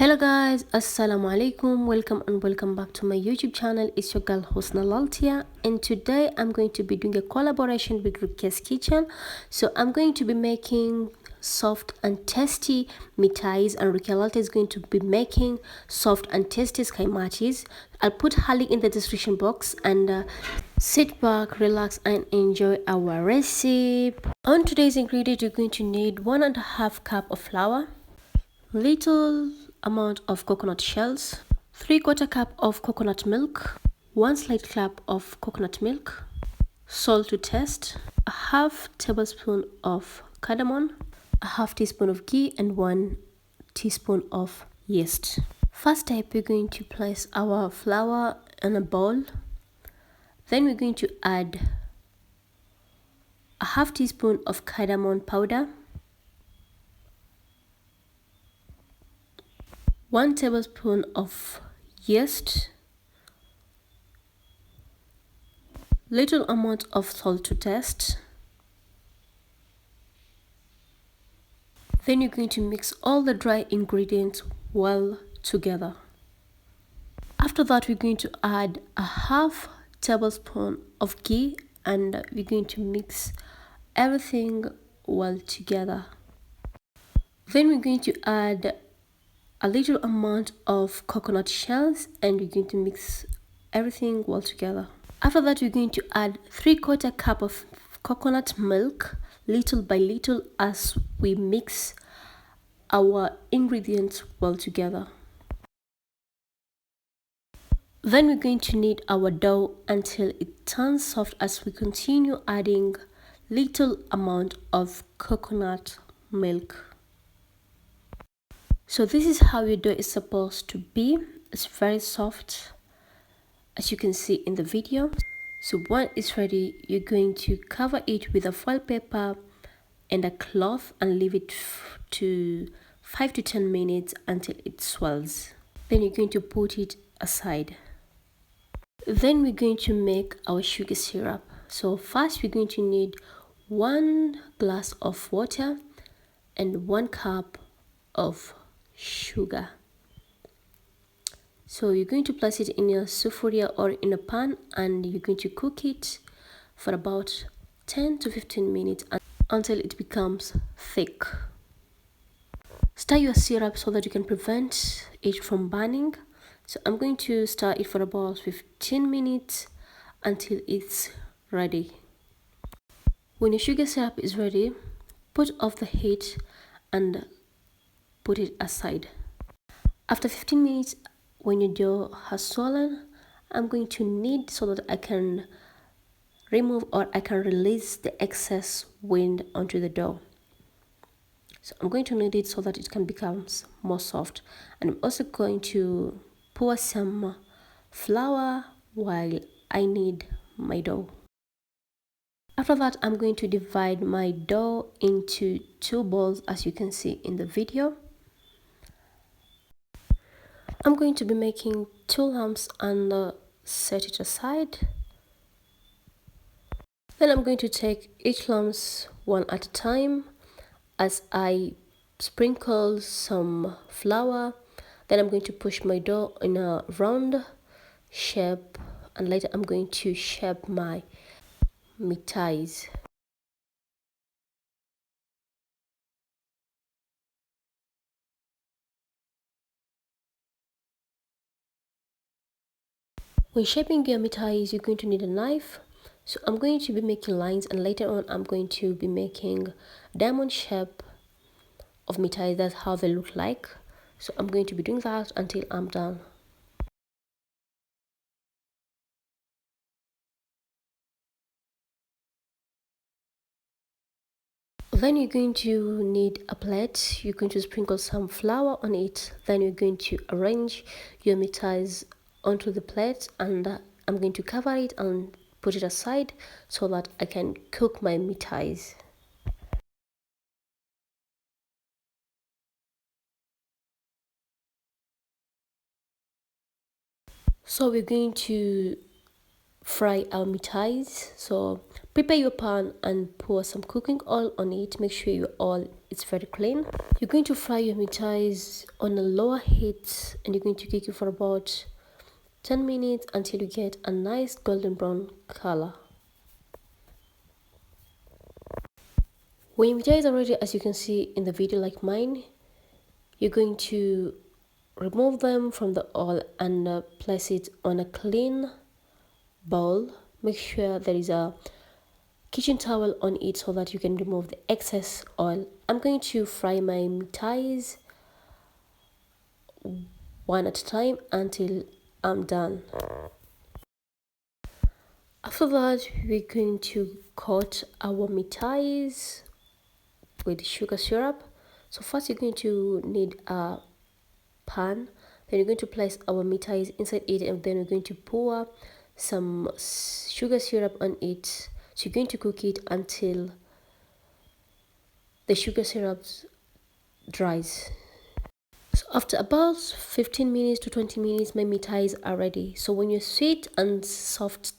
Hello guys, assalamu alaikum, welcome back to my YouTube channel. It's your girl Husna Laltia, and today I'm going to be doing a collaboration with Rukia's Kitchen. So I'm going to be making soft and tasty mitais, and Rukia Laltia is going to be making soft and tasty skymatis. I'll put her link in the description box, and sit back, relax and enjoy our recipe. On today's ingredient, you're going to need 1.5 cup of flour, little amount of coconut shells, 3/4 cup of coconut milk, 1 slight cup of coconut milk, salt to taste, a half tablespoon of cardamom, a half teaspoon of ghee, and 1 teaspoon of yeast. First step, we're going to place our flour in a bowl. Then we're going to add a half teaspoon of cardamom powder, 1 tablespoon of yeast, little amount of salt to taste. Then you're going to mix all the dry ingredients well together. After that, we're going to add a half tablespoon of ghee, and we're going to mix everything well together. Then we're going to add a little amount of coconut shells, and we're going to mix everything well together. After that, we're going to add 3/4 cup of coconut milk, little by little, as we mix our ingredients well together. Then we're going to knead our dough until it turns soft as we continue adding little amount of coconut milk. So this is how your dough is supposed to be. It's very soft, as you can see in the video. So when it's ready, you're going to cover it with a foil paper and a cloth and leave it to 5 to 10 minutes until it swells. Then you're going to put it aside. Then we're going to make our sugar syrup. So first, we're going to need 1 glass of water and 1 cup of sugar. So you're going to place it in a sufuria or in a pan, and you're going to cook it for about 10 to 15 minutes until it becomes thick. Stir your syrup so that you can prevent it from burning. So I'm going to stir it for about 15 minutes until it's ready. When your sugar syrup is ready, put off the heat and put it aside. After 15 minutes, when your dough has swollen, I'm going to knead so that I can remove or I can release the excess wind onto the dough. So I'm going to knead it so that it can become more soft, and I'm also going to pour some flour while I knead my dough. After that, I'm going to divide my dough into 2 balls, as you can see in the video. I'm going to be making 2 lumps and set it aside. Then I'm going to take each lumps one at a time as I sprinkle some flour. Then I'm going to push my dough in a round shape, and later I'm going to shape my mitais. When shaping your mitais, you're going to need a knife. So I'm going to be making lines, and later on I'm going to be making diamond shape of mitais. That's how they look like. So I'm going to be doing that until I'm done. Then you're going to need a plate. You're going to sprinkle some flour on it. Then you're going to arrange your mitais onto the plate, and I'm going to cover it and put it aside so that I can cook my mitais. So we're going to fry our mitais. So Prepare your pan and pour some cooking oil on it. Make sure your oil is very clean. You're going to fry your mitais on a lower heat and you're going to cook it for about 10 minutes until you get a nice golden brown color. When your mitai is ready, as you can see in the video like mine, you're going to remove them from the oil and place it on a clean bowl. Make sure there is a kitchen towel on it so that you can remove the excess oil. I'm going to fry my mitais one at a time until I'm done. After that, we're going to coat our mitais with sugar syrup. So first you're going to need a pan, then you're going to place our mitais inside it, and then we're going to pour some sugar syrup on it. So you're going to cook it until the sugar syrup dries. So after about 15 minutes to 20 minutes, my mitais are ready. So when your sweet and soft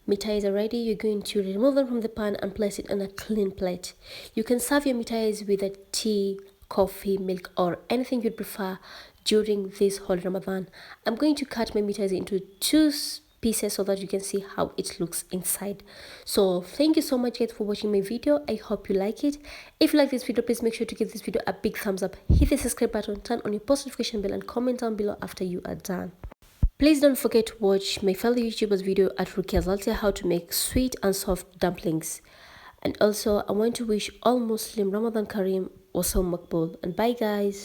mitais are ready, you're going to remove them from the pan and place it on a clean plate. You can serve your mitais with a tea, coffee, milk, or anything you'd prefer during this whole Ramadan. I'm going to cut my mitais into two pieces so that you can see how it looks inside. So thank you so much guys for watching my video. I hope you like it. If you like this video, please make sure to give this video a big thumbs up, hit the subscribe button, turn on your post notification bell, and comment down below after you are done. Please don't forget to watch my fellow YouTubers video at Rukia's Altia how to make sweet and soft dumplings. And also I want to wish all Muslim Ramadan Kareem Wasam Makbul, and bye guys.